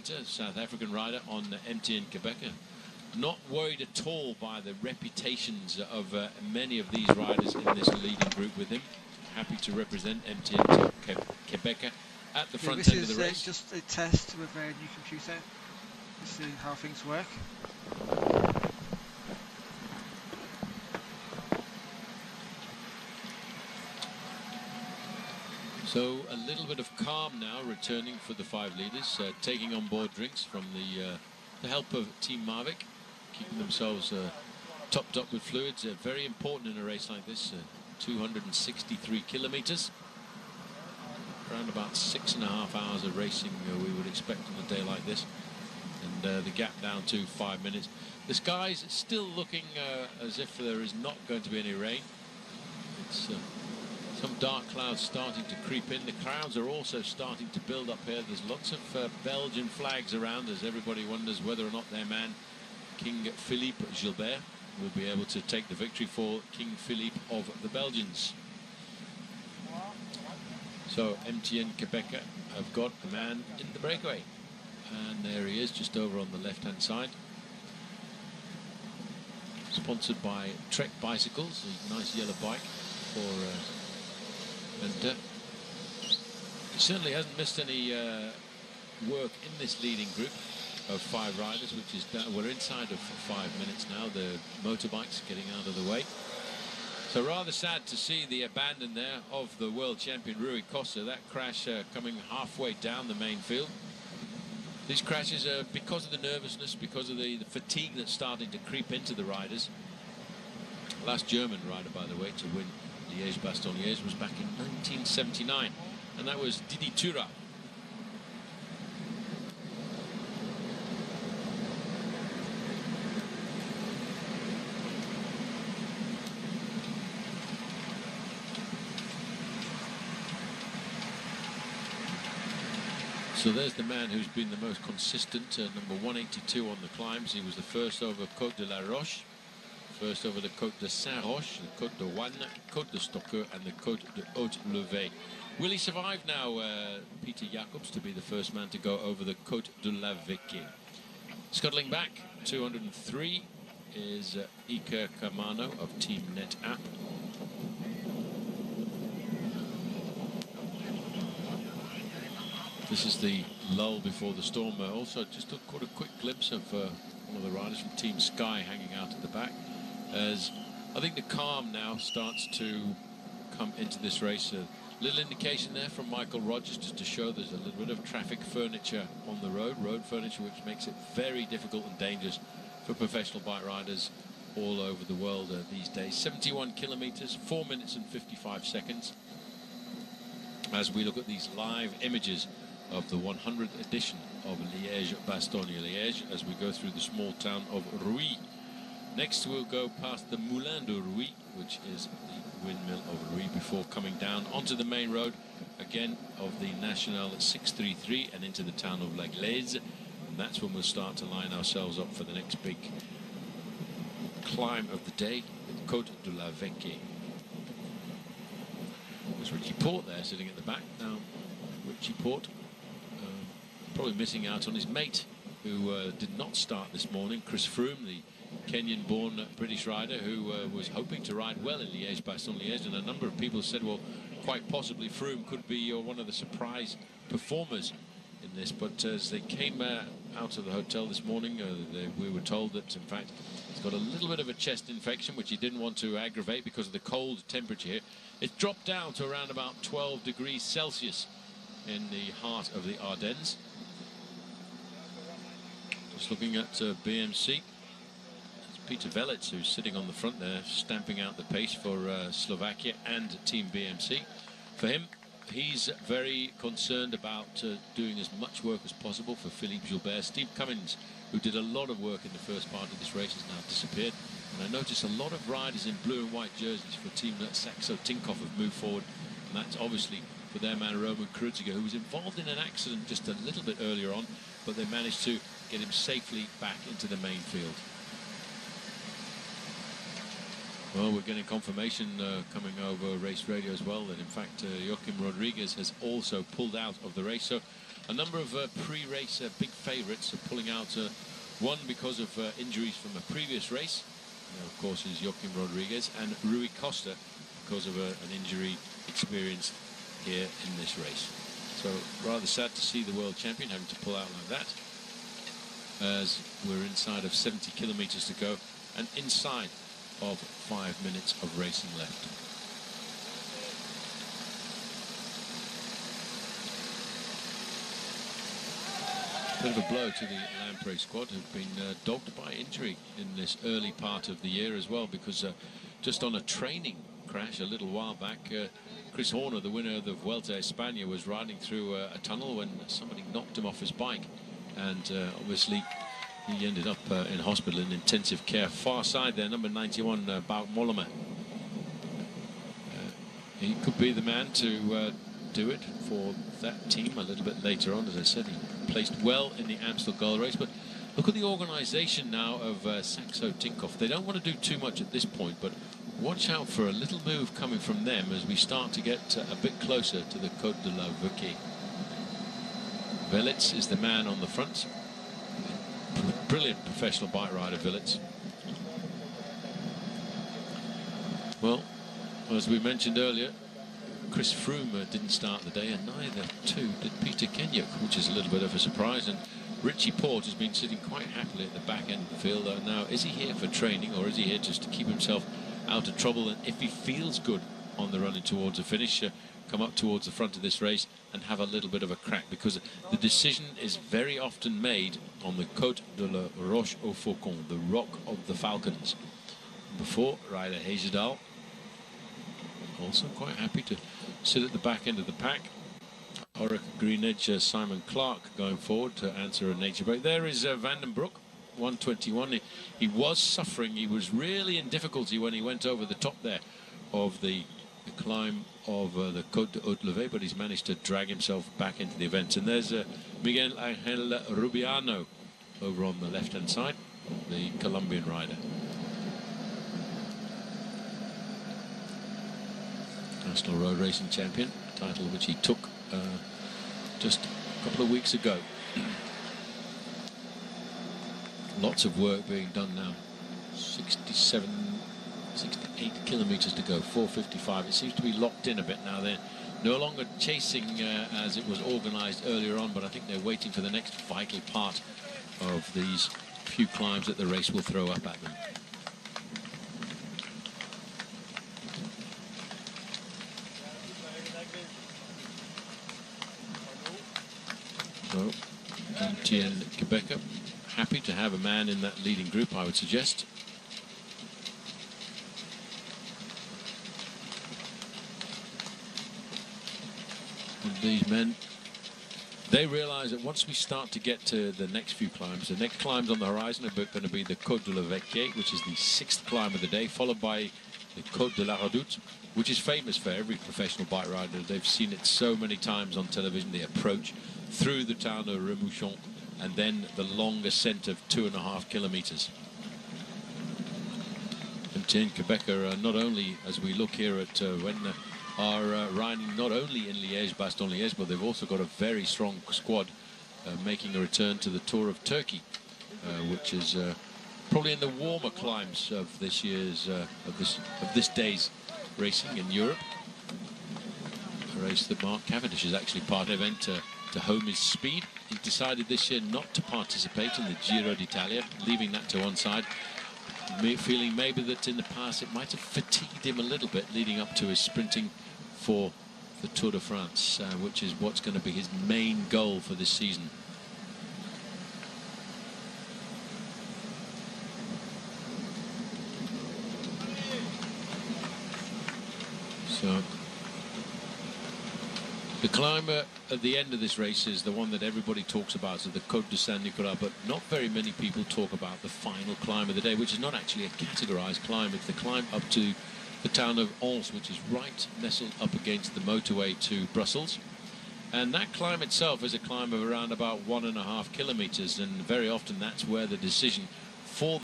Peter, South African rider on MTN Quebec. Not worried at all by the reputations of many of these riders in this leading group with him. Happy to represent MTN Quebec at the front end of the race. This is just a test with a new computer to see how things work. So a little bit of calm now returning for the 5 leaders, taking on board drinks from the help of Team Mavic, keeping themselves topped up with fluids. Very important in a race like this. 263 kilometers, around about 6.5 hours of racing we would expect on a day like this, and the gap down to 5 minutes. The sky's still looking as if there is not going to be any rain. It's some dark clouds starting to creep in. The crowds are also starting to build up here. There's lots of Belgian flags around as everybody wonders whether or not their man King Philippe Gilbert will be able to take the victory for King Philippe of the Belgians. So MTN Quebec have got a man in the breakaway, and there he is just over on the left hand side, sponsored by Trek Bicycles, a nice yellow bike for and he certainly hasn't missed any work in this leading group of 5 riders, which is we're inside of 5 minutes now. The motorbikes getting out of the way. So rather sad to see the abandon there of the world champion Rui Costa. That crash coming halfway down the main field. These crashes are because of the nervousness, because of the fatigue that's starting to creep into the riders. Last German rider, by the way, to win Liège-Bastogne-Liège was back in 1979, and that was Didi Tura. So there's the man who's been the most consistent, number 182 on the climbs. He was the first over Côte de la Roche, first over the Côte de Saint-Roch, the Côte de Wanne, Côte de Stocker, and the Côte de Haute-Levée. Will he survive now, Peter Jacobs, to be the first man to go over the Côte de la Vecchie? Scuttling back, 203 is Iker Kamano of Team NetApp. This is the lull before the storm. Also, just caught a quick glimpse of one of the riders from Team Sky hanging out at the back, as I think the calm now starts to come into this race. A little indication there from Michael Rogers just to show there's a little bit of traffic furniture on the road furniture, which makes it very difficult and dangerous for professional bike riders all over the world these days. 71 kilometers, 4 minutes and 55 seconds. As we look at these live images of the 100th edition of Liège-Bastogne-Liège as we go through the small town of Rouy. Next we'll go past the Moulin de Rouy, which is the windmill of Rouy, before coming down onto the main road again of the National 633 and into the town of La Glaise. And that's when we'll start to line ourselves up for the next big climb of the day, the Côte de la Vecchie. There's Richie Porte there sitting at the back. Now Richie Porte probably missing out on his mate who did not start this morning, Chris Froome, the Kenyan-born British rider who was hoping to ride well in Liège-Bastogne-Liège, and a number of people said, well, quite possibly Froome could be one of the surprise performers in this. But as they came out of the hotel this morning, we were told that in fact he's got a little bit of a chest infection, which he didn't want to aggravate because of the cold temperature here. It's dropped down to around about 12 degrees Celsius in the heart of the Ardennes. Just looking at BMC, it's Peter Velits who's sitting on the front there, stamping out the pace for Slovakia and Team BMC. For him, he's very concerned about doing as much work as possible for Philippe Gilbert. Steve Cummins, who did a lot of work in the first part of this race, has now disappeared. And I notice a lot of riders in blue and white jerseys for Team Saxo Tinkoff have moved forward. And that's obviously for their man Roman Kreuziger, who was involved in an accident just a little bit earlier on, but they managed to get him safely back into the main field. Well, we're getting confirmation coming over race radio as well that in fact Joaquim Rodriguez has also pulled out of the race. So a number of pre-race big favourites are pulling out. One because of injuries from a previous race, of course, is Joaquim Rodriguez, and Rui Costa because of an injury experienced here in this race. So rather sad to see the world champion having to pull out like that, as we're inside of 70 kilometers to go and inside of 5 minutes of racing left. Bit of a blow to the Lamprey squad, who've been dogged by injury in this early part of the year as well, because just on a training crash a little while back, Chris Horner, the winner of the Vuelta a España, was riding through a tunnel when somebody knocked him off his bike, and obviously he ended up in hospital in intensive care. Far side there, number 91, Bout Mollema. He could be the man to do it for that team a little bit later on. As I said, he placed well in the Amstel Gold Race, but look at the organisation now of Saxo Tinkoff. They don't want to do too much at this point, but watch out for a little move coming from them as we start to get a bit closer to the Côte de la Veuquie. Velits is the man on the front. Brilliant professional bike rider, Velits. Well, as we mentioned earlier, Chris Froome didn't start the day, and neither too did Peter Kenyuk, which is a little bit of a surprise. And Richie Porte has been sitting quite happily at the back end of the field. Now, is he here for training, or is he here just to keep himself out of trouble? And if he feels good on the running towards a finish, come up towards the front of this race and have a little bit of a crack, because the decision is very often made on the Côte de la Roche au Faucon, the Rock of the Falcons. Before, rider Heyzedal, also quite happy to sit at the back end of the pack. Orica Greenedge, Simon Clark going forward to answer a nature break. There is Van den Broek, 121. He was suffering. He was really in difficulty when he went over the top there of the climb of the Côte de Haute-Levée, but he's managed to drag himself back into the event. And there's Miguel Angel Rubiano over on the left-hand side, the Colombian rider. National Road Racing Champion, title which he took just a couple of weeks ago. Lots of work being done now. 68 kilometers to go, 4:55. It seems to be locked in a bit now. They're no longer chasing as it was organized earlier on, but I think they're waiting for the next vital part of these few climbs that the race will throw up at them. So, Etienne Quebecer, happy to have a man in that leading group, I would suggest. And these men, they realize that once we start to get to the next few climbs, the next climbs on the horizon are going to be the Côte de la Veuquie, which is the 6th climb of the day, followed by the Côte de la Redoute, which is famous for every professional bike rider. They've seen it so many times on television, the approach through the town of Remouchon, and then the long ascent of 2.5 kilometers. And Etienne Quebecer, not only, as we look here at when are riding not only in Liège-Bastogne-Liège, but they've also got a very strong squad making a return to the Tour of Turkey, which is probably in the warmer climbs of this year's of this day's racing in Europe. A race that Mark Cavendish is actually part event to home his speed. He decided this year not to participate in the Giro d'Italia, leaving that to one side, feeling maybe that in the past it might have fatigued him a little bit leading up to his sprinting for the Tour de France, which is what's going to be his main goal for this season. So the climb at the end of this race is the one that everybody talks about, so the Côte de Saint-Nicolas, but not very many people talk about the final climb of the day, which is not actually a categorized climb. It's the climb up to the town of Ons, which is right nestled up against the motorway to Brussels. And that climb itself is a climb of around about 1.5 kilometers, and very often that's where the decision for